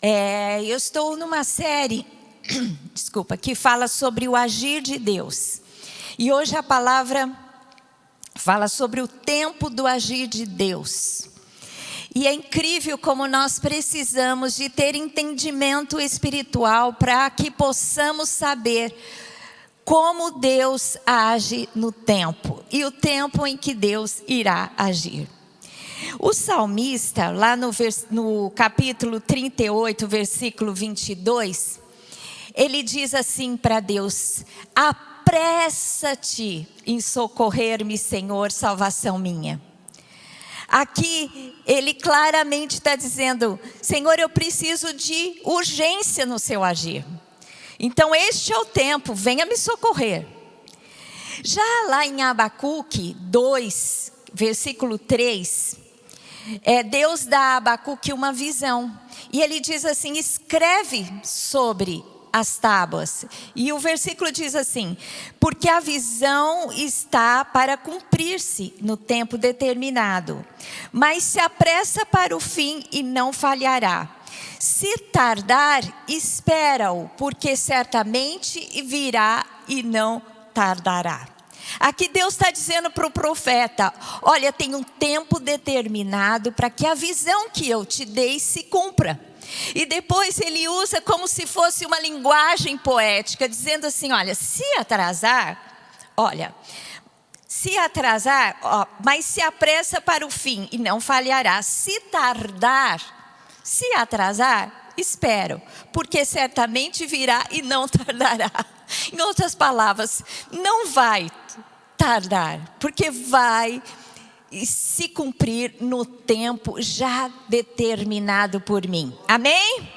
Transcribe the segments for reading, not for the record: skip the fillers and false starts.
Eu estou numa série, desculpa, que fala sobre o agir de Deus. E hoje a palavra fala sobre o tempo do agir de Deus. E é incrível como nós precisamos de ter entendimento espiritual para que possamos saber como Deus age no tempo e o tempo em que Deus irá agir. O salmista, lá no capítulo 38, versículo 22, ele diz assim para Deus: apressa-te em socorrer-me, Senhor, salvação minha. Aqui ele claramente está dizendo: Senhor, eu preciso de urgência no seu agir. Então este é o tempo, venha me socorrer. Já lá em Abacuque 2, versículo 3, Deus dá a Abacuque uma visão. E ele diz assim: escreve sobre as tábuas. E o versículo diz assim: porque a visão está para cumprir-se no tempo determinado, mas se apressa para o fim e não falhará. Se tardar, espera-o, porque certamente virá e não tardará. Aqui Deus está dizendo para o profeta: olha, tem um tempo determinado para que a visão que eu te dei se cumpra. E depois ele usa como se fosse uma linguagem poética, dizendo assim: olha, se atrasar, mas se apressa para o fim e não falhará. Se tardar, se atrasar, espero, porque certamente virá e não tardará. Em outras palavras, não vai tardar, porque vai se cumprir no tempo já determinado por mim. Amém?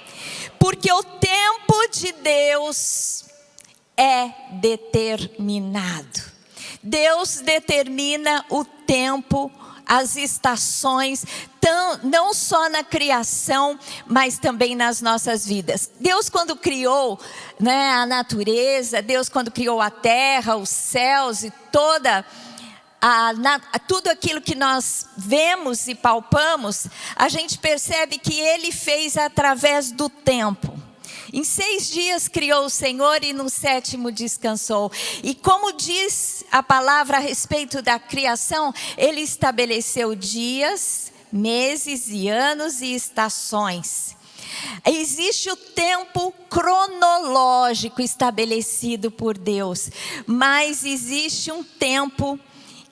Porque o tempo de Deus é determinado. Deus determina o tempo, as estações, não só na criação, mas também nas nossas vidas. Deus, quando criou, a natureza, Deus quando criou a terra, os céus e tudo aquilo que nós vemos e palpamos, a gente percebe que Ele fez através do tempo. Em 6 dias criou o Senhor e no 7º descansou. E como diz a palavra a respeito da criação, Ele estabeleceu dias, meses e anos e estações. Existe o tempo cronológico estabelecido por Deus, mas existe um tempo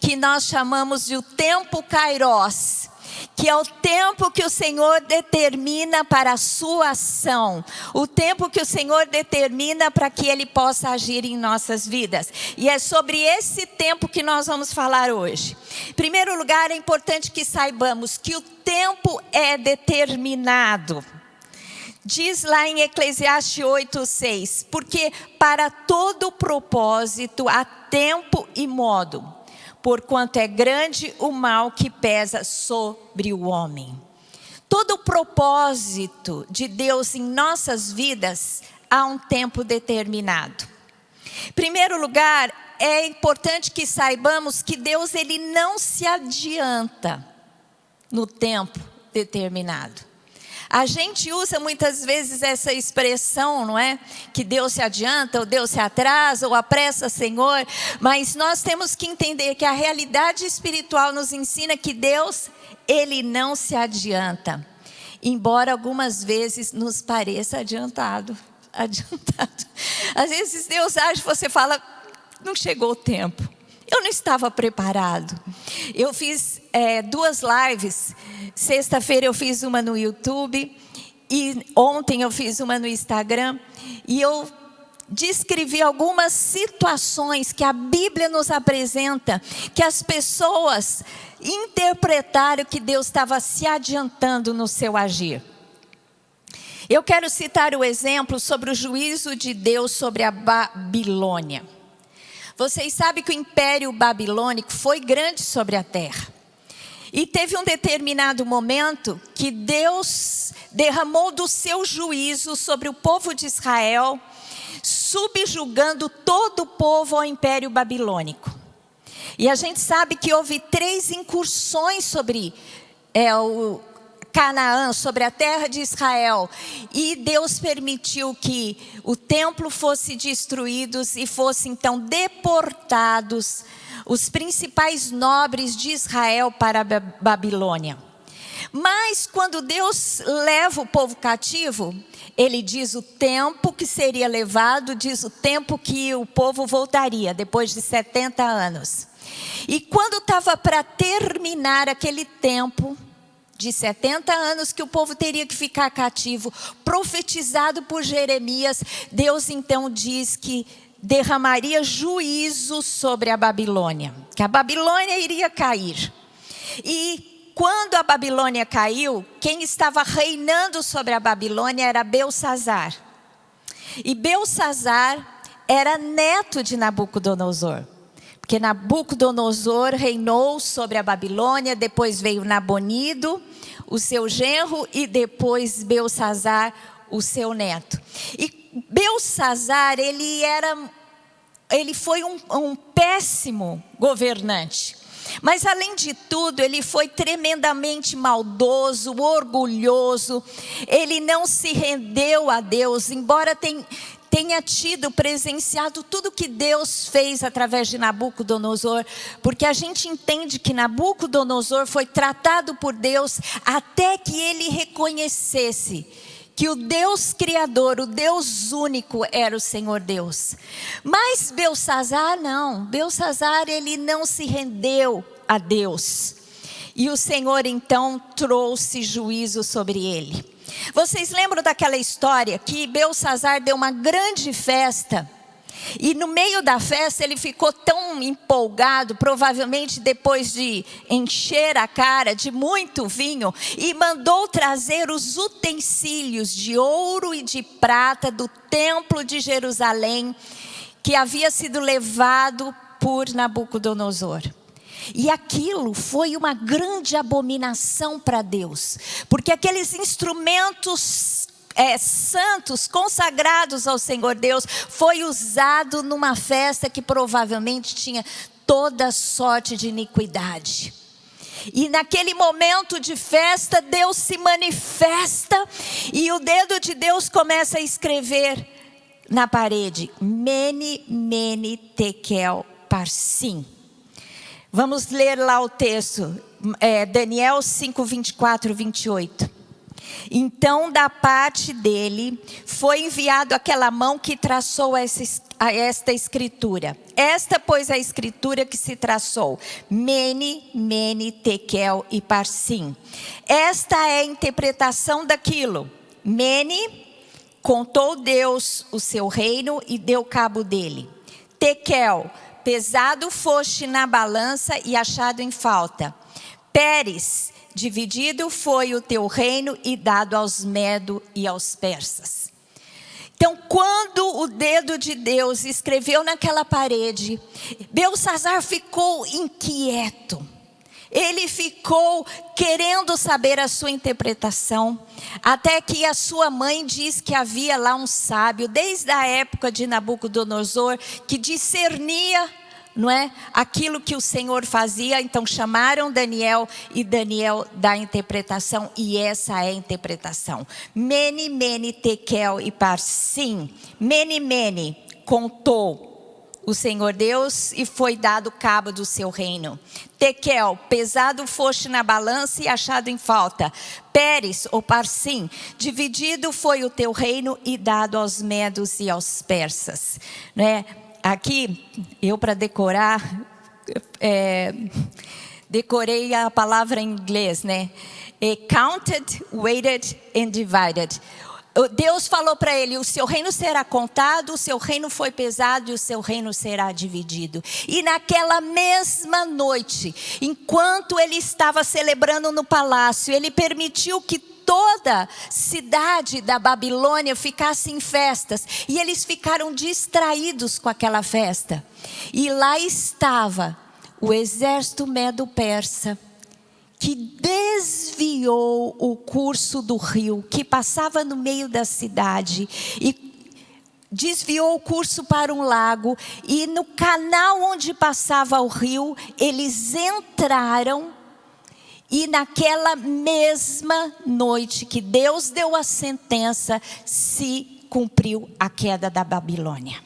que nós chamamos de o tempo Kairos, que é o tempo que o Senhor determina para a sua ação, o tempo que o Senhor determina para que Ele possa agir em nossas vidas. E é sobre esse tempo que nós vamos falar hoje. Em primeiro lugar, é importante que saibamos que o tempo é determinado. Diz lá em Eclesiastes 8:6, porque para todo propósito há tempo e modo, porquanto é grande o mal que pesa sobre o homem. Todo propósito de Deus em nossas vidas há um tempo determinado. Em primeiro lugar, é importante que saibamos que Deus, Ele não se adianta no tempo determinado. A gente usa muitas vezes essa expressão, não é? Que Deus se adianta, ou Deus se atrasa, ou apressa, Senhor. Mas nós temos que entender que a realidade espiritual nos ensina que Deus, Ele não se adianta. Embora algumas vezes nos pareça adiantado. Às vezes Deus age e você fala: não chegou o tempo. Eu não estava preparado. Eu fiz 2 lives. Sexta-feira eu fiz uma no YouTube. E ontem eu fiz uma no Instagram. E eu descrevi algumas situações que a Bíblia nos apresenta, que as pessoas interpretaram que Deus estava se adiantando no seu agir. Eu quero citar o exemplo sobre o juízo de Deus sobre a Babilônia. Vocês sabem que o Império Babilônico foi grande sobre a terra. E teve um determinado momento que Deus derramou do seu juízo sobre o povo de Israel, subjugando todo o povo ao Império Babilônico. E a gente sabe que houve 3 incursões sobre Canaã, sobre a terra de Israel, e Deus permitiu que o templo fosse destruído e fosse então deportados os principais nobres de Israel para a Babilônia. Mas quando Deus leva o povo cativo, ele diz o tempo que seria levado, diz o tempo que o povo voltaria, depois de 70 anos. E quando estava para terminar aquele tempo de 70 anos que o povo teria que ficar cativo, profetizado por Jeremias, Deus então diz que derramaria juízo sobre a Babilônia, que a Babilônia iria cair. E quando a Babilônia caiu, quem estava reinando sobre a Babilônia era Belsassar. E Belsassar era neto de Nabucodonosor. Porque Nabucodonosor reinou sobre a Babilônia, depois veio Nabonido, o seu genro, e depois Belsassar, o seu neto. E Belsassar, ele foi um péssimo governante. Mas além de tudo, ele foi tremendamente maldoso, orgulhoso. Ele não se rendeu a Deus, embora tenha presenciado tudo que Deus fez através de Nabucodonosor, porque a gente entende que Nabucodonosor foi tratado por Deus até que ele reconhecesse que o Deus Criador, o Deus único era o Senhor Deus. Mas Belsassar não, Belsassar ele não se rendeu a Deus. E o Senhor então trouxe juízo sobre ele. Vocês lembram daquela história que Belsassar deu uma grande festa? E no meio da festa ele ficou tão empolgado, provavelmente depois de encher a cara de muito vinho, e mandou trazer os utensílios de ouro e de prata do templo de Jerusalém, que havia sido levado por Nabucodonosor. E aquilo foi uma grande abominação para Deus, porque aqueles instrumentos santos, consagrados ao Senhor Deus, foi usado numa festa que provavelmente tinha toda sorte de iniquidade. E naquele momento de festa, Deus se manifesta e o dedo de Deus começa a escrever na parede: Mene, Mene, Tekel, Parsim. Vamos ler lá o texto, Daniel 5, 24, 28. Então da parte dele foi enviado aquela mão que traçou esta escritura. Esta, pois, a escritura que se traçou: Mene, Mene, Tekel e Parsim. Esta é a interpretação daquilo. Mene, contou Deus o seu reino e deu cabo dele. Tekel, pesado foste na balança e achado em falta. Pérez, dividido foi o teu reino e dado aos medos e aos persas. Então, quando o dedo de Deus escreveu naquela parede, Belsassar ficou inquieto. Ele ficou querendo saber a sua interpretação, até que a sua mãe diz que havia lá um sábio, desde a época de Nabucodonosor, que discernia, não é, aquilo que o Senhor fazia. Então chamaram Daniel e Daniel dá a interpretação, e essa é a interpretação. Mene, Mene, Tekel e Parsim. Mene, Mene, contou o Senhor Deus e foi dado cabo do seu reino. Tekel, pesado foste na balança e achado em falta. Pérez ou Parsim, dividido foi o teu reino e dado aos medos e aos persas, né? Aqui, eu para decorar, decorei a palavra em inglês, né? Counted, weighted and divided. Deus falou para ele: o seu reino será contado, o seu reino foi pesado e o seu reino será dividido. E naquela mesma noite, enquanto ele estava celebrando no palácio, ele permitiu que toda a cidade da Babilônia ficasse em festas, e eles ficaram distraídos com aquela festa. E lá estava o exército medo-persa, que desviou o curso do rio, que passava no meio da cidade, e desviou o curso para um lago, e no canal onde passava o rio, eles entraram E naquela mesma noite que Deus deu a sentença, se cumpriu a queda da Babilônia.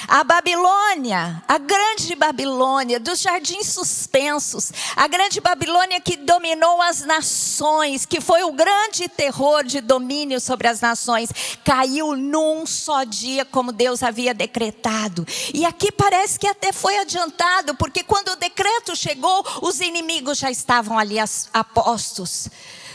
A Babilônia, a grande Babilônia dos jardins suspensos, a grande Babilônia que dominou as nações, que foi o grande terror de domínio sobre as nações, caiu num só dia, como Deus havia decretado. E aqui parece que até foi adiantado, porque quando o decreto chegou, os inimigos já estavam ali apostos.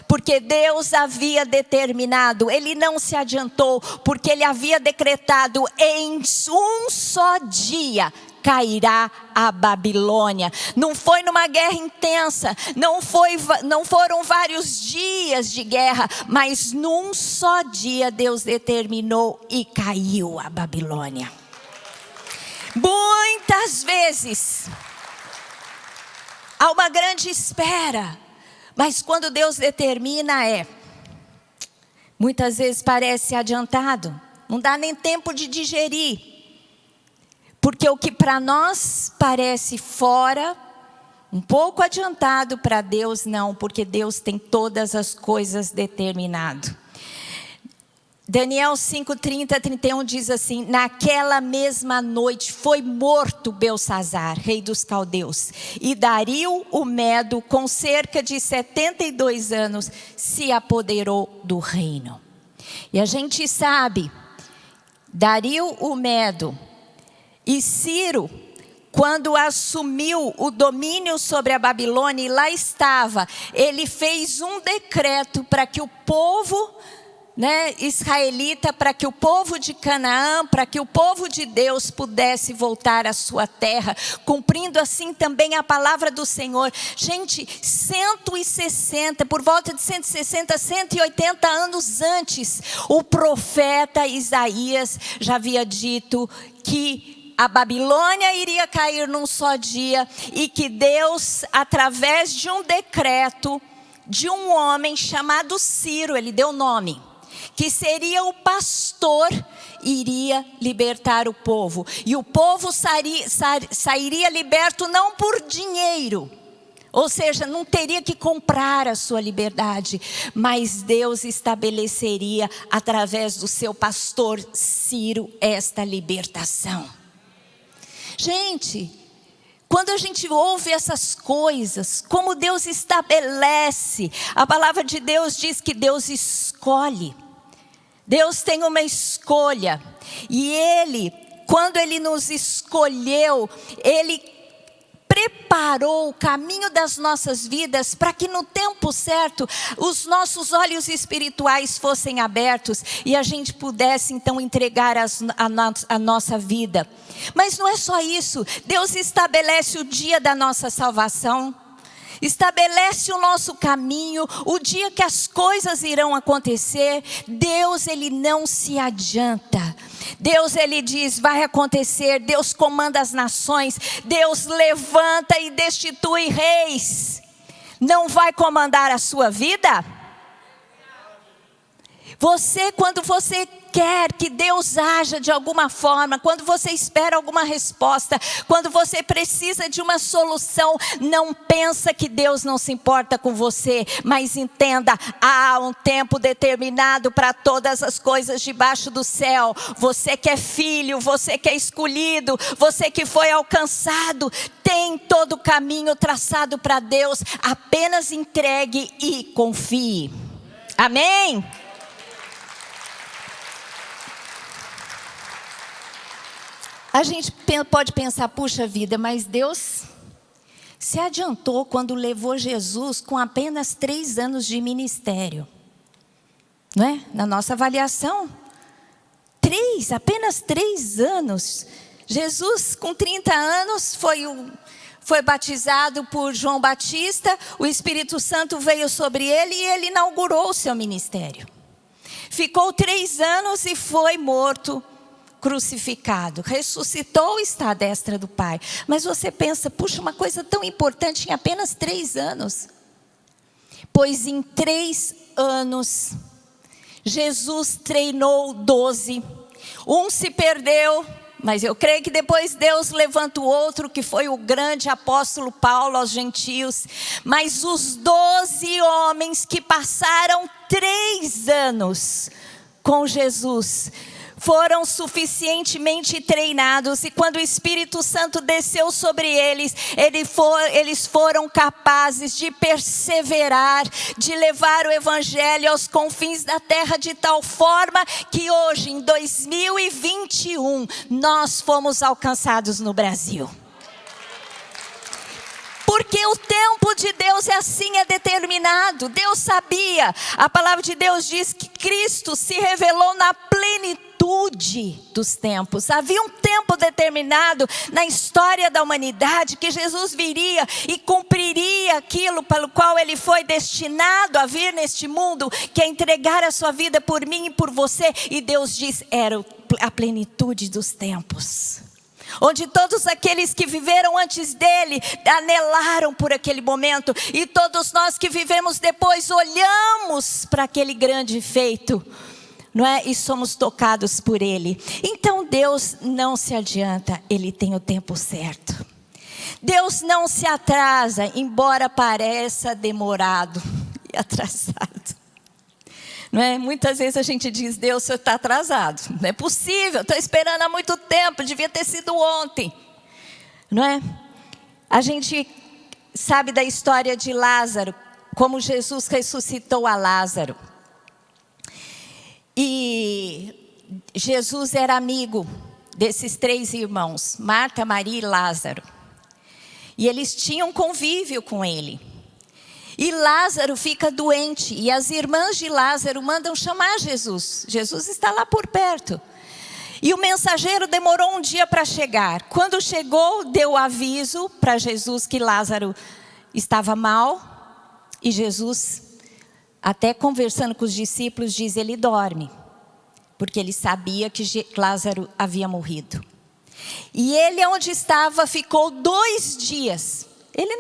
Porque Deus havia determinado, Ele não se adiantou, porque Ele havia decretado: em um só dia cairá a Babilônia. Não foi numa guerra intensa, não foram vários dias de guerra, mas num só dia Deus determinou e caiu a Babilônia. Muitas vezes há uma grande espera, mas quando Deus determina muitas vezes parece adiantado, não dá nem tempo de digerir. Porque o que para nós parece fora, um pouco adiantado, para Deus não, porque Deus tem todas as coisas determinado. Daniel 5:30-31 diz assim: naquela mesma noite foi morto Belsazar, rei dos caldeus, e Dario o Medo, com cerca de 72 anos, se apoderou do reino. E a gente sabe, Dario o Medo e Ciro, quando assumiu o domínio sobre a Babilônia, e lá estava, ele fez um decreto para que o povo israelita, para que o povo de Canaã, para que o povo de Deus pudesse voltar à sua terra, cumprindo assim também a palavra do Senhor. Gente, 160, por volta de 160, 180 anos antes, o profeta Isaías já havia dito que a Babilônia iria cair num só dia, e que Deus, através de um decreto de um homem chamado Ciro, ele deu nome, que seria o pastor, iria libertar o povo. E o povo sairia liberto não por dinheiro, ou seja, não teria que comprar a sua liberdade, mas Deus estabeleceria através do seu pastor Ciro esta libertação. Gente, quando a gente ouve essas coisas, como Deus estabelece, a palavra de Deus diz que Deus escolhe. Deus tem uma escolha, e Ele, quando Ele nos escolheu, Ele preparou o caminho das nossas vidas para que no tempo certo os nossos olhos espirituais fossem abertos e a gente pudesse então entregar a nossa vida. Mas não é só isso, Deus estabelece o dia da nossa salvação, estabelece o nosso caminho, o dia que as coisas irão acontecer. Deus, Ele não se adianta. Deus, Ele diz, vai acontecer. Deus comanda as nações. Deus levanta e destitui reis. Não vai comandar a sua vida? Quando você quer que Deus haja de alguma forma, quando você espera alguma resposta, quando você precisa de uma solução, não pensa que Deus não se importa com você, mas entenda, há um tempo determinado para todas as coisas debaixo do céu. Você que é filho, você que é escolhido, você que foi alcançado, tem todo o caminho traçado para Deus. Apenas entregue e confie. Amém? A gente pode pensar, puxa vida, mas Deus se adiantou quando levou Jesus com apenas 3 anos de ministério. Não é? Na nossa avaliação, apenas 3 anos. Jesus, com 30 anos, foi batizado por João Batista, o Espírito Santo veio sobre ele e ele inaugurou o seu ministério. Ficou 3 anos e foi morto, crucificado, ressuscitou e está à destra do Pai. Mas você pensa, puxa, uma coisa tão importante em apenas 3 anos. Pois em 3 anos, Jesus treinou 12. Um se perdeu, Mas eu creio que depois Deus levanta o outro, que foi o grande apóstolo Paulo aos gentios. Mas os 12 homens que passaram 3 anos com Jesus foram suficientemente treinados, e quando o Espírito Santo desceu sobre eles, eles foram capazes de perseverar, de levar o Evangelho aos confins da terra, de tal forma que hoje, em 2021, nós fomos alcançados no Brasil. Porque o tempo de Deus é assim, é determinado. Deus sabia, a palavra de Deus diz que Cristo se revelou na plenitude dos tempos. Havia um tempo determinado na história da humanidade que Jesus viria e cumpriria aquilo pelo qual ele foi destinado a vir neste mundo, que é entregar a sua vida por mim e por você. E Deus diz, era a plenitude dos tempos, onde todos aqueles que viveram antes dele anelaram por aquele momento, e todos nós que vivemos depois olhamos para aquele grande feito, não é? E somos tocados por ele. Então Deus não se adianta, ele tem o tempo certo. Deus não se atrasa, embora pareça demorado e atrasado. Não é? Muitas vezes a gente diz, Deus, você está atrasado. Não é possível, estou esperando há muito tempo, devia ter sido ontem. Não é? A gente sabe da história de Lázaro, como Jesus ressuscitou a Lázaro. E Jesus era amigo desses 3 irmãos, Marta, Maria e Lázaro. E eles tinham convívio com ele. E Lázaro fica doente, e as irmãs de Lázaro mandam chamar Jesus. Jesus está lá por perto. E o mensageiro demorou um dia para chegar. Quando chegou, deu aviso para Jesus que Lázaro estava mal. E Jesus, até conversando com os discípulos, diz, ele dorme. Porque ele sabia que Lázaro havia morrido. E ele, onde estava, ficou 2 dias. Ele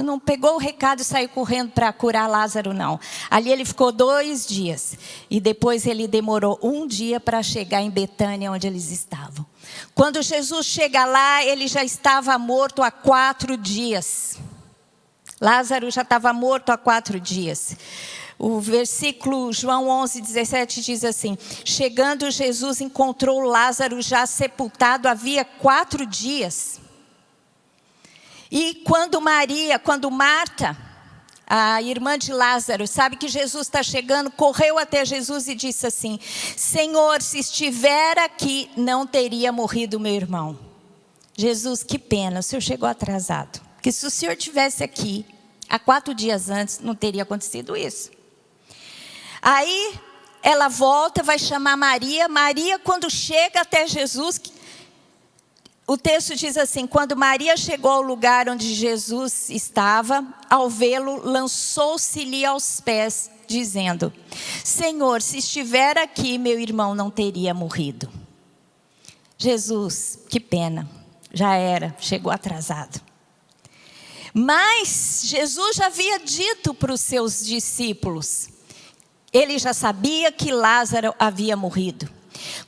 não pegou o recado e saiu correndo para curar Lázaro, não. Ali ele ficou 2 dias. E depois ele demorou 1 dia para chegar em Betânia, onde eles estavam. Quando Jesus chega lá, ele já estava morto há 4 dias. Lázaro já estava morto há 4 dias. O versículo João 11:17 diz assim, chegando Jesus encontrou Lázaro já sepultado havia 4 dias. E quando Marta, a irmã de Lázaro, sabe que Jesus está chegando, correu até Jesus e disse assim, Senhor, se estiver aqui, não teria morrido meu irmão. Jesus, que pena, o Senhor chegou atrasado. Porque se o Senhor estivesse aqui, há 4 dias antes, não teria acontecido isso. Aí, ela volta, vai chamar Maria. Maria, quando chega até Jesus, o texto diz assim, quando Maria chegou ao lugar onde Jesus estava, ao vê-lo, lançou-se-lhe aos pés, dizendo, Senhor, se estiver aqui, meu irmão não teria morrido. Jesus, que pena, já era, chegou atrasado. Mas Jesus já havia dito para os seus discípulos, ele já sabia que Lázaro havia morrido.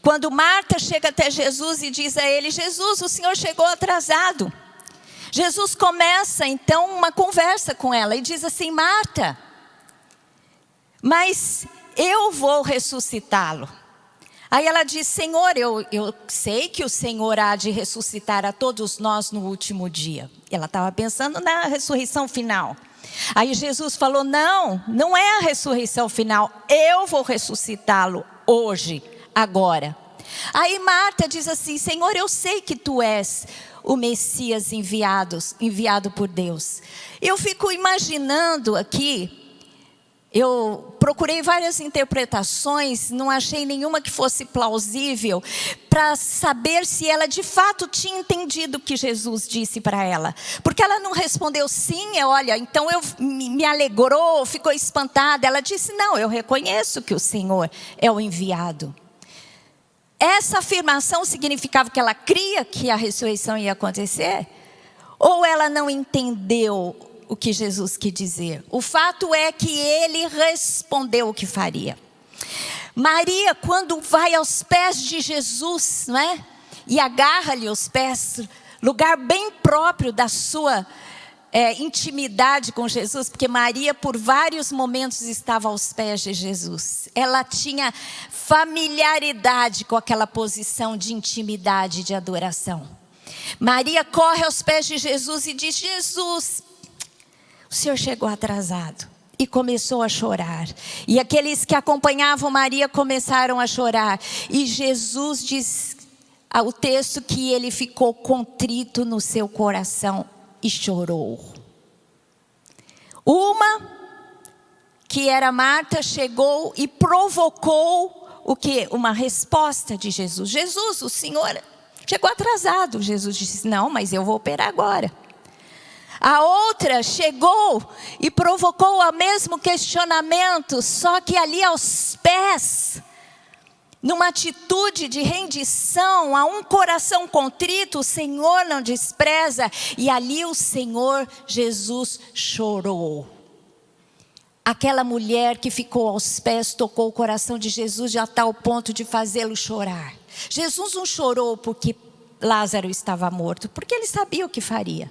Quando Marta chega até Jesus e diz a ele, Jesus, o Senhor chegou atrasado. Jesus começa então uma conversa com ela e diz assim, Marta, mas eu vou ressuscitá-lo. Aí ela diz, Senhor, eu sei que o Senhor há de ressuscitar a todos nós no último dia. Ela estava pensando na ressurreição final. Aí Jesus falou, não é a ressurreição final, eu vou ressuscitá-lo hoje, agora. Aí Marta diz assim, Senhor, eu sei que tu és o Messias enviado por Deus. Eu fico imaginando aqui, eu procurei várias interpretações, não achei nenhuma que fosse plausível, para saber se ela de fato tinha entendido o que Jesus disse para ela. Porque ela não respondeu sim, olha, então me alegrou, ficou espantada. Ela disse, não, eu reconheço que o Senhor é o enviado. Essa afirmação significava que ela cria que a ressurreição ia acontecer? Ou ela não entendeu o que Jesus quis dizer? O fato é que ele respondeu o que faria. Maria, quando vai aos pés de Jesus, não é? e agarra-lhe os pés, lugar bem próprio da sua intimidade com Jesus, porque Maria por vários momentos estava aos pés de Jesus. Ela tinha familiaridade com aquela posição de intimidade, de adoração. Maria corre aos pés de Jesus e diz: Jesus, o Senhor chegou atrasado. E começou a chorar. E aqueles que acompanhavam Maria começaram a chorar. E Jesus diz ao texto que ele ficou contrito no seu coração e chorou. Uma, que era Marta, chegou e provocou o quê? Uma resposta de Jesus. Jesus, o Senhor chegou atrasado. Jesus disse: não, mas eu vou operar agora. A outra chegou e provocou o mesmo questionamento, só que ali aos pés, numa atitude de rendição, a um coração contrito, o Senhor não despreza. E ali o Senhor Jesus chorou. Aquela mulher que ficou aos pés tocou o coração de Jesus de a tal ponto de fazê-lo chorar. Jesus não chorou porque Lázaro estava morto, porque ele sabia o que faria.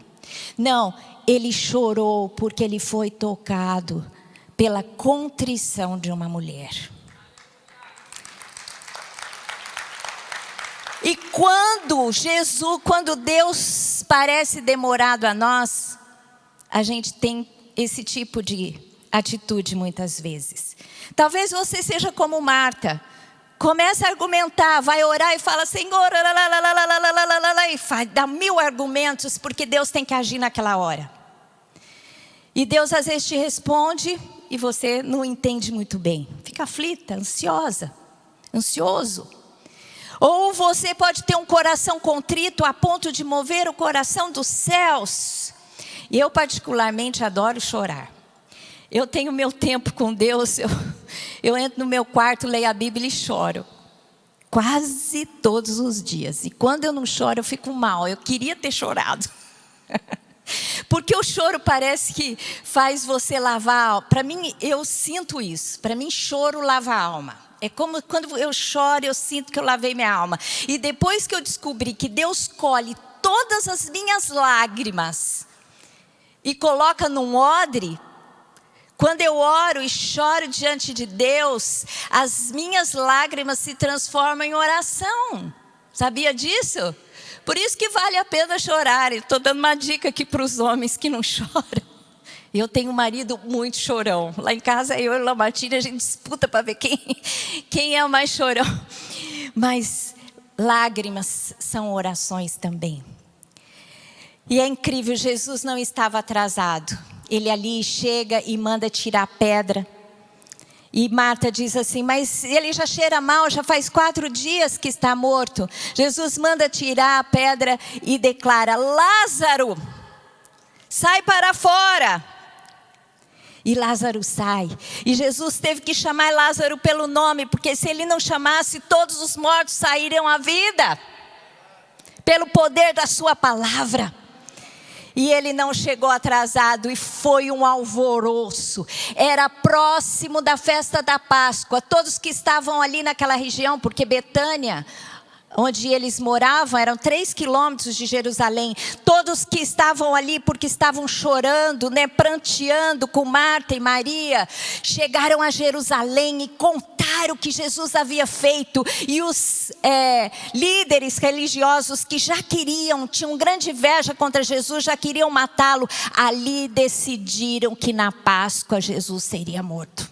Não, ele chorou porque ele foi tocado pela contrição de uma mulher. E quando Deus parece demorado a nós, a gente tem esse tipo de atitude muitas vezes. Talvez você seja como Marta. Começa a argumentar, vai orar e fala: Senhor, e dá 1000 argumentos, porque Deus tem que agir naquela hora. E Deus às vezes te responde e você não entende muito bem. Fica aflita, ansioso. Ou você pode ter um coração contrito a ponto de mover o coração dos céus. E eu particularmente adoro chorar. Eu tenho meu tempo com Deus, eu entro no meu quarto, leio a Bíblia e choro. Quase todos os dias. E quando eu não choro, eu fico mal. Eu queria ter chorado. Porque o choro parece que faz você lavar a alma. Para mim, eu sinto isso. Para mim, choro lava a alma. É como quando eu choro, eu sinto que eu lavei minha alma. E depois que eu descobri que Deus colhe todas as minhas lágrimas e coloca num odre, quando eu oro e choro diante de Deus, as minhas lágrimas se transformam em oração. Sabia disso? Por isso que vale a pena chorar. Estou dando uma dica aqui para os homens que não choram. Eu tenho um marido muito chorão. Lá em casa, eu e a Lamartine, a gente disputa para ver quem é o mais chorão. Mas lágrimas são orações também. E é incrível, Jesus não estava atrasado. Ele ali chega e manda tirar a pedra. E Marta diz assim: mas ele já cheira mal, já faz 4 dias que está morto. Jesus manda tirar a pedra e declara: Lázaro, sai para fora. E Lázaro sai. E Jesus teve que chamar Lázaro pelo nome, porque se ele não chamasse, todos os mortos sairiam à vida. Pelo poder da sua palavra. E ele não chegou atrasado e foi um alvoroço. Era próximo da festa da Páscoa. Todos que estavam ali naquela região, porque Betânia, onde eles moravam, eram 3 quilômetros de Jerusalém. Todos que estavam ali porque estavam chorando, pranteando com Marta e Maria, chegaram a Jerusalém e contaram o que Jesus havia feito. E os líderes religiosos que já tinham grande inveja contra Jesus, já queriam matá-lo, ali decidiram que na Páscoa Jesus seria morto.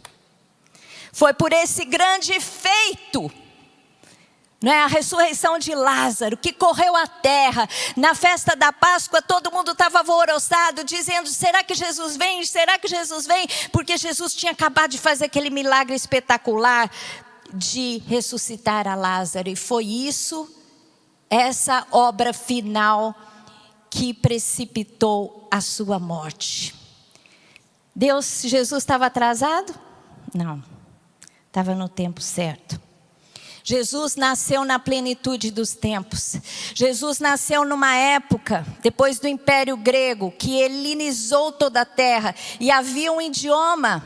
Foi por esse grande feito, a ressurreição de Lázaro, que correu à terra. Na festa da Páscoa, todo mundo estava alvoroçado, dizendo: será que Jesus vem? Será que Jesus vem? Porque Jesus tinha acabado de fazer aquele milagre espetacular de ressuscitar a Lázaro. E foi essa obra final que precipitou a sua morte. Jesus estava atrasado? Não, estava no tempo certo. Jesus nasceu na plenitude dos tempos. Jesus nasceu numa época, depois do Império Grego, que helenizou toda a terra. E havia um idioma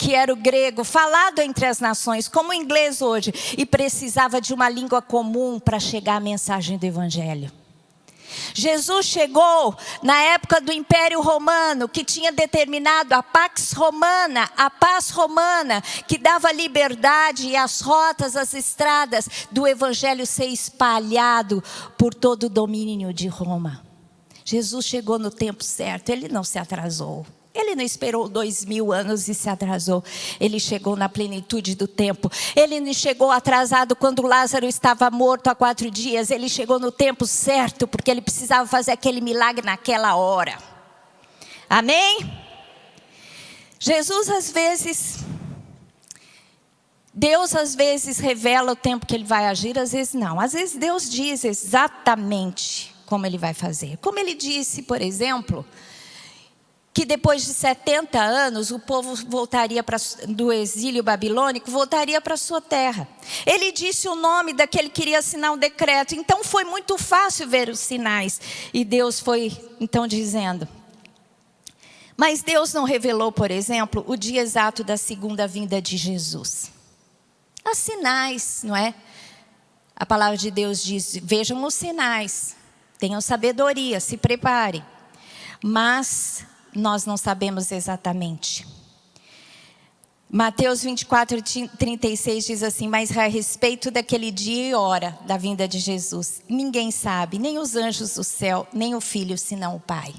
que era o grego, falado entre as nações, como o inglês hoje, e precisava de uma língua comum para chegar a mensagem do Evangelho. Jesus chegou na época do Império Romano, que tinha determinado a Pax Romana, a paz romana, que dava liberdade e as rotas, as estradas do Evangelho ser espalhado por todo o domínio de Roma. Jesus chegou no tempo certo, ele não se atrasou. Ele não esperou 2000 anos e se atrasou. Ele chegou na plenitude do tempo. Ele não chegou atrasado quando Lázaro estava morto há 4 dias. Ele chegou no tempo certo, porque ele precisava fazer aquele milagre naquela hora. Amém? Jesus Deus às vezes revela o tempo que ele vai agir, às vezes não. Às vezes Deus diz exatamente como ele vai fazer. Como ele disse, por exemplo, que depois de 70 anos o povo voltaria do exílio babilônico, voltaria para a sua terra. Ele disse o nome daquele que iria assinar um decreto. Então foi muito fácil ver os sinais. E Deus foi então dizendo. Mas Deus não revelou, por exemplo, o dia exato da segunda vinda de Jesus. Há sinais, não é? A palavra de Deus diz, vejam os sinais, tenham sabedoria, se preparem. Mas nós não sabemos exatamente. Mateus 24:36 diz assim, mas a respeito daquele dia e hora da vinda de Jesus, ninguém sabe, nem os anjos do céu, nem o Filho, senão o Pai.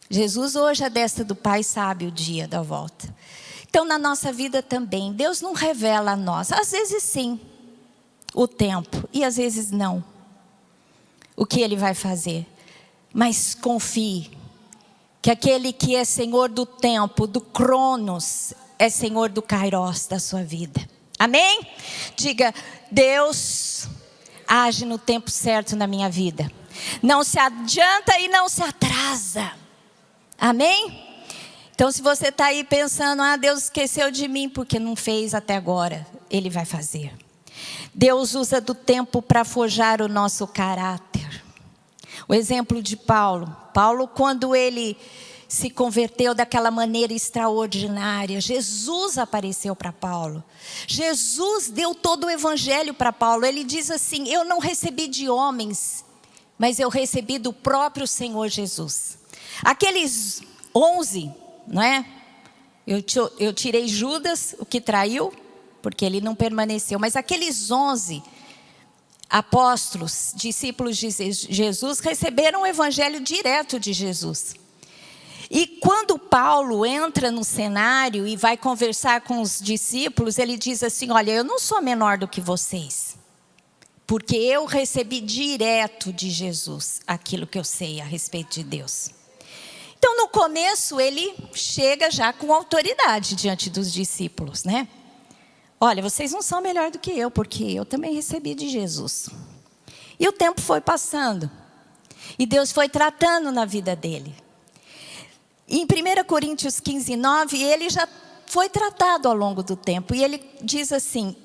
Jesus hoje, à destra do Pai, sabe o dia da volta. Então na nossa vida também, Deus não revela a nós, às vezes sim, o tempo, e às vezes não, o que Ele vai fazer. Mas confie, que aquele que é Senhor do tempo, do Cronos, é Senhor do Kairos da sua vida. Amém? Diga, Deus age no tempo certo na minha vida. Não se adianta e não se atrasa. Amém? Então se você está aí pensando, Deus esqueceu de mim porque não fez até agora. Ele vai fazer. Deus usa do tempo para forjar o nosso caráter. O exemplo de Paulo. Paulo, quando ele se converteu daquela maneira extraordinária, Jesus apareceu para Paulo. Jesus deu todo o evangelho para Paulo. Ele diz assim, eu não recebi de homens, mas eu recebi do próprio Senhor Jesus. Aqueles 11, não é? Eu tirei Judas, o que traiu, porque ele não permaneceu. Mas aqueles 11 apóstolos, discípulos de Jesus, receberam o evangelho direto de Jesus. E quando Paulo entra no cenário e vai conversar com os discípulos, ele diz assim, olha, eu não sou menor do que vocês, porque eu recebi direto de Jesus aquilo que eu sei a respeito de Deus. Então no começo ele chega já com autoridade diante dos discípulos, né? Olha, vocês não são melhor do que eu, porque eu também recebi de Jesus. E o tempo foi passando. E Deus foi tratando na vida dele. E em 1 Coríntios 15:9, ele já foi tratado ao longo do tempo. E ele diz assim,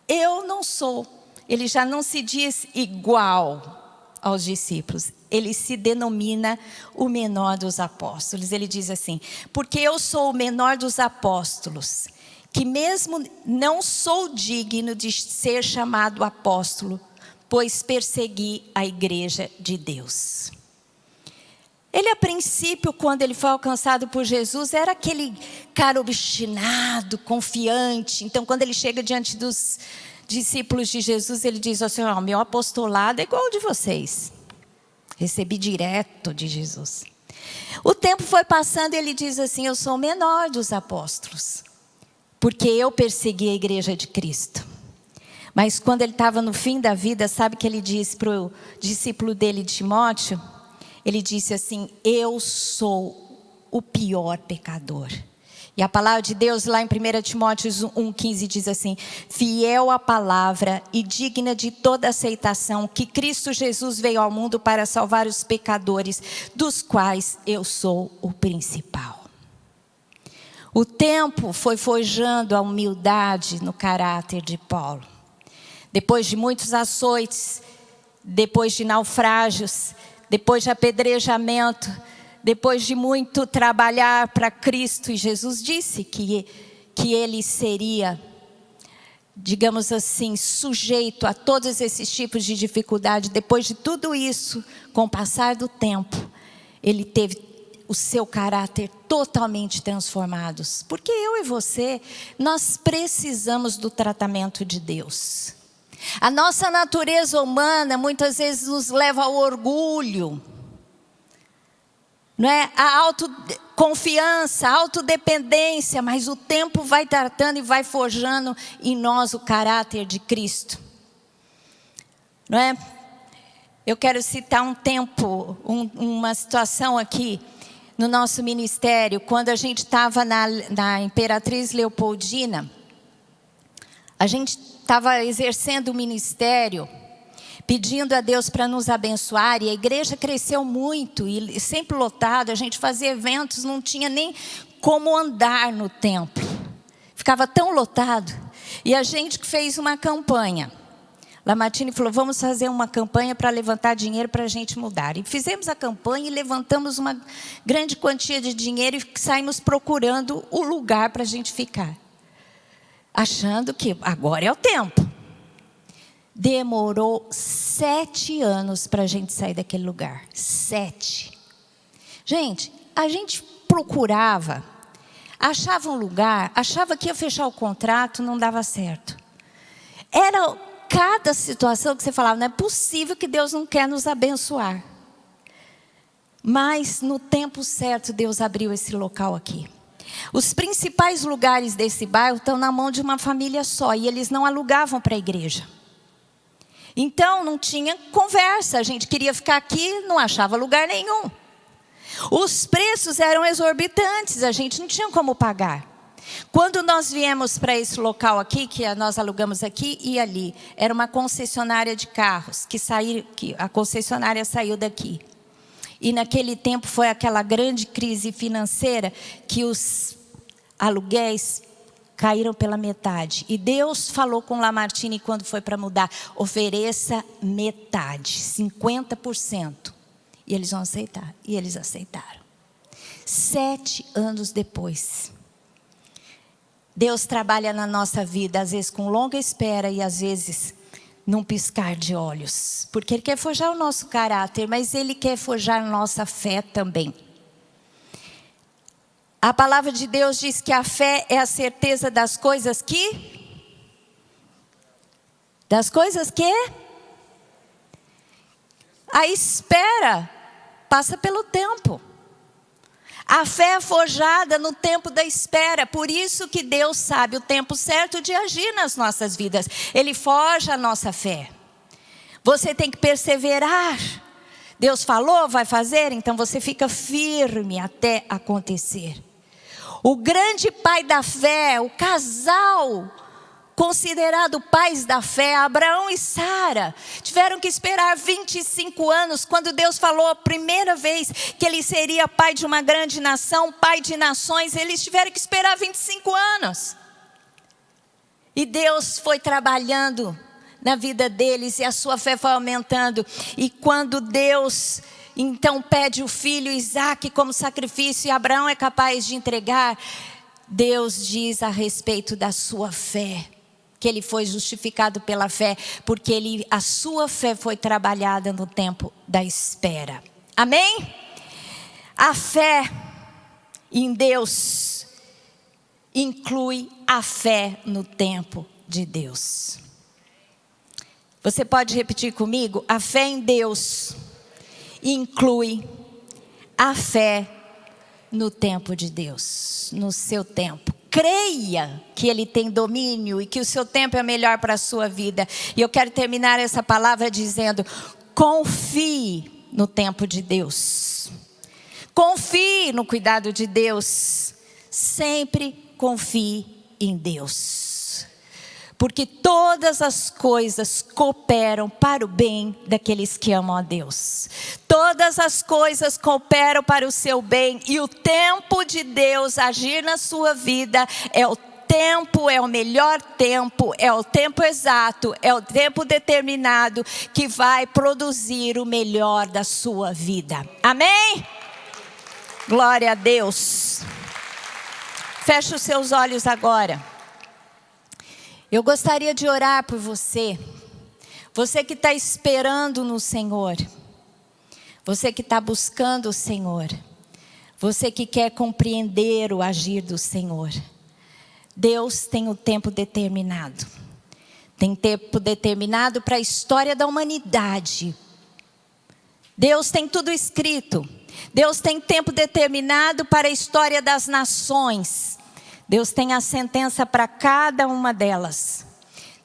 eu não sou. Ele já não se diz igual aos discípulos. Ele se denomina o menor dos apóstolos. Ele diz assim, porque eu sou o menor dos apóstolos, que mesmo não sou digno de ser chamado apóstolo, pois persegui a igreja de Deus. Ele a princípio, quando ele foi alcançado por Jesus, era aquele cara obstinado, confiante. Então quando ele chega diante dos discípulos de Jesus, ele diz assim, meu apostolado é igual ao de vocês. Recebi direto de Jesus. O tempo foi passando e ele diz assim, eu sou o menor dos apóstolos, porque eu persegui a igreja de Cristo. Mas quando ele estava no fim da vida, sabe o que ele disse para o discípulo dele, Timóteo? Ele disse assim, eu sou o pior pecador. E a palavra de Deus lá em 1 Timóteo 1,15 diz assim, fiel à palavra e digna de toda aceitação, que Cristo Jesus veio ao mundo para salvar os pecadores, dos quais eu sou o principal. O tempo foi forjando a humildade no caráter de Paulo. Depois de muitos açoites, depois de naufrágios, depois de apedrejamento, depois de muito trabalhar para Cristo, e Jesus disse que ele seria, digamos assim, sujeito a todos esses tipos de dificuldade. Depois de tudo isso, com o passar do tempo, ele teve o seu caráter totalmente transformado. Porque eu e você, nós precisamos do tratamento de Deus. A nossa natureza humana muitas vezes nos leva ao orgulho, não é? A autoconfiança, a autodependência, mas o tempo vai tratando e vai forjando em nós o caráter de Cristo, não é? Eu quero citar uma situação aqui no nosso ministério, quando a gente estava na Imperatriz Leopoldina. A gente estava exercendo o ministério, pedindo a Deus para nos abençoar, e a igreja cresceu muito, e sempre lotado. A gente fazia eventos, não tinha nem como andar no templo, ficava tão lotado. E a gente fez uma campanha. Lamartine falou, vamos fazer uma campanha para levantar dinheiro para a gente mudar. E fizemos a campanha e levantamos uma grande quantia de dinheiro e saímos procurando o lugar para a gente ficar, achando que agora é o tempo. Demorou 7 anos para a gente sair daquele lugar. 7. Gente, a gente procurava, achava um lugar, achava que ia fechar o contrato, não dava certo. Era cada situação que você falava, não é possível que Deus não quer nos abençoar. Mas no tempo certo, Deus abriu esse local aqui. Os principais lugares desse bairro estão na mão de uma família só, e eles não alugavam para a igreja. Então não tinha conversa, a gente queria ficar aqui, não achava lugar nenhum. Os preços eram exorbitantes, a gente não tinha como pagar. Quando nós viemos para esse local aqui, que nós alugamos aqui e ali, era uma concessionária de carros, que a concessionária saiu daqui. E naquele tempo foi aquela grande crise financeira que os aluguéis caíram pela metade. E Deus falou com Lamartine quando foi para mudar, ofereça metade, 50%. E eles vão aceitar. E eles aceitaram. 7 anos depois, Deus trabalha na nossa vida, às vezes com longa espera e às vezes num piscar de olhos. Porque Ele quer forjar o nosso caráter, mas Ele quer forjar a nossa fé também. A palavra de Deus diz que a fé é a certeza das coisas que... Das coisas que... A espera passa pelo tempo. A fé é forjada no tempo da espera. Por isso que Deus sabe o tempo certo de agir nas nossas vidas. Ele forja a nossa fé. Você tem que perseverar. Deus falou, vai fazer, então você fica firme até acontecer. O grande pai da fé, o casal considerado pais da fé, Abraão e Sara, tiveram que esperar 25 anos, quando Deus falou a primeira vez que ele seria pai de uma grande nação, pai de nações, eles tiveram que esperar 25 anos. E Deus foi trabalhando na vida deles e a sua fé foi aumentando. E quando Deus então pede o filho Isaque como sacrifício e Abraão é capaz de entregar, Deus diz a respeito da sua fé, que ele foi justificado pela fé, porque a sua fé foi trabalhada no tempo da espera. Amém? A fé em Deus inclui a fé no tempo de Deus. Você pode repetir comigo? A fé em Deus inclui a fé no tempo de Deus, no seu tempo. Creia que Ele tem domínio e que o seu tempo é melhor para a sua vida. E eu quero terminar essa palavra dizendo: confie no tempo de Deus. Confie no cuidado de Deus. Sempre confie em Deus. Porque todas as coisas cooperam para o bem daqueles que amam a Deus. Todas as coisas cooperam para o seu bem. E o tempo de Deus agir na sua vida é o tempo, é o melhor tempo, é o tempo exato, é o tempo determinado que vai produzir o melhor da sua vida. Amém? Glória a Deus. Feche os seus olhos agora. Eu gostaria de orar por você. Você que está esperando no Senhor. Você que está buscando o Senhor. Você que quer compreender o agir do Senhor. Deus tem o tempo determinado. Tem tempo determinado para a história da humanidade. Deus tem tudo escrito. Deus tem tempo determinado para a história das nações. Deus tem a sentença para cada uma delas.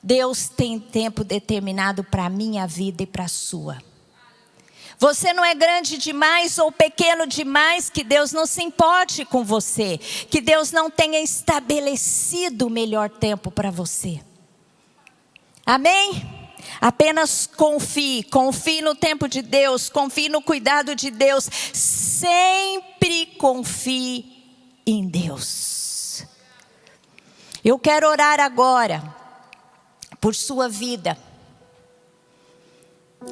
Deus tem tempo determinado para a minha vida e para a sua. Você não é grande demais ou pequeno demais que Deus não se importe com você. Que Deus não tenha estabelecido o melhor tempo para você. Amém? Apenas confie no tempo de Deus, confie no cuidado de Deus. Sempre confie em Deus. Eu quero orar agora por sua vida.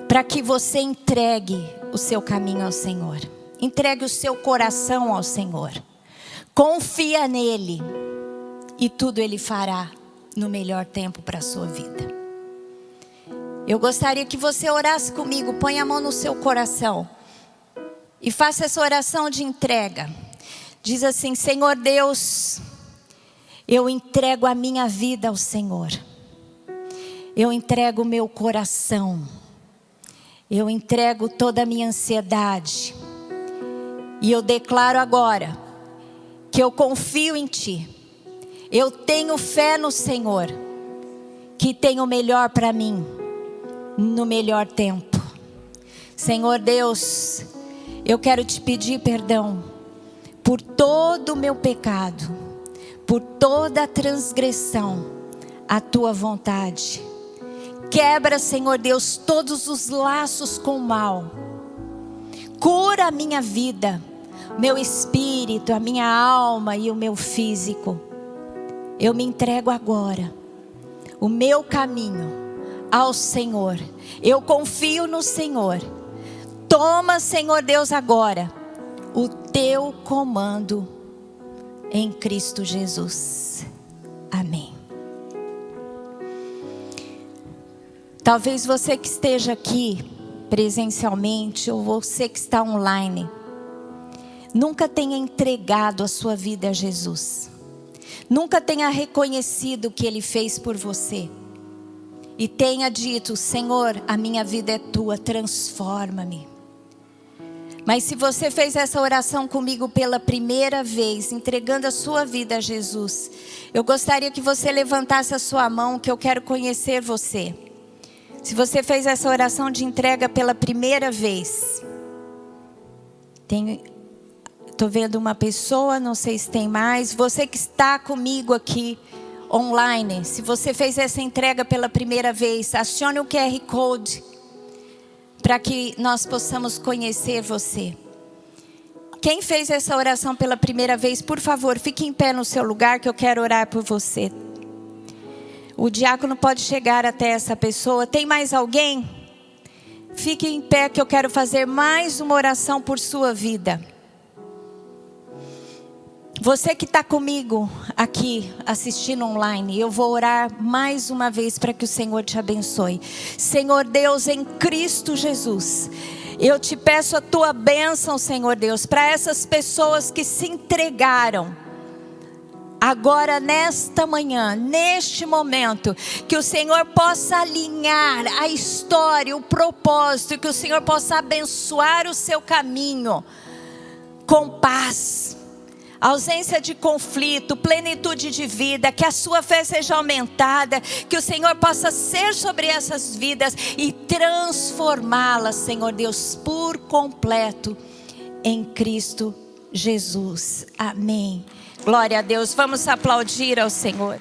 Para que você entregue o seu caminho ao Senhor. Entregue o seu coração ao Senhor. Confia nele. E tudo ele fará no melhor tempo para a sua vida. Eu gostaria que você orasse comigo. Põe a mão no seu coração. E faça essa oração de entrega. Diz assim: Senhor Deus, eu entrego a minha vida ao Senhor. Eu entrego o meu coração. Eu entrego toda a minha ansiedade. E eu declaro agora que eu confio em Ti. Eu tenho fé no Senhor, que tem o melhor para mim, no melhor tempo. Senhor Deus, eu quero Te pedir perdão por todo o meu pecado, por toda a transgressão à Tua vontade. Quebra, Senhor Deus, todos os laços com o mal. Cura a minha vida, meu espírito, a minha alma e o meu físico. Eu me entrego agora, o meu caminho ao Senhor. Eu confio no Senhor. Toma, Senhor Deus, agora o Teu comando em Cristo Jesus. Amém. Talvez você que esteja aqui presencialmente ou você que está online nunca tenha entregado a sua vida a Jesus. Nunca tenha reconhecido o que Ele fez por você. E tenha dito: Senhor, a minha vida é Tua, transforma-me. Mas se você fez essa oração comigo pela primeira vez, entregando a sua vida a Jesus, eu gostaria que você levantasse a sua mão, que eu quero conhecer você. Se você fez essa oração de entrega pela primeira vez, estou vendo uma pessoa, não sei se tem mais. Você que está comigo aqui online, se você fez essa entrega pela primeira vez, acione o QR Code para que nós possamos conhecer você. Quem fez essa oração pela primeira vez, por favor, fique em pé no seu lugar que eu quero orar por você. O diácono pode chegar até essa pessoa. Tem mais alguém? Fique em pé que eu quero fazer mais uma oração por sua vida. Você que está comigo aqui assistindo online, eu vou orar mais uma vez para que o Senhor te abençoe. Senhor Deus, em Cristo Jesus, eu te peço a Tua bênção, Senhor Deus, para essas pessoas que se entregaram. Agora, nesta manhã, neste momento, que o Senhor possa alinhar a história, o propósito, que o Senhor possa abençoar o seu caminho com paz, ausência de conflito, plenitude de vida, que a sua fé seja aumentada, que o Senhor possa ser sobre essas vidas e transformá-las, Senhor Deus, por completo em Cristo Jesus. Amém. Glória a Deus. Vamos aplaudir ao Senhor.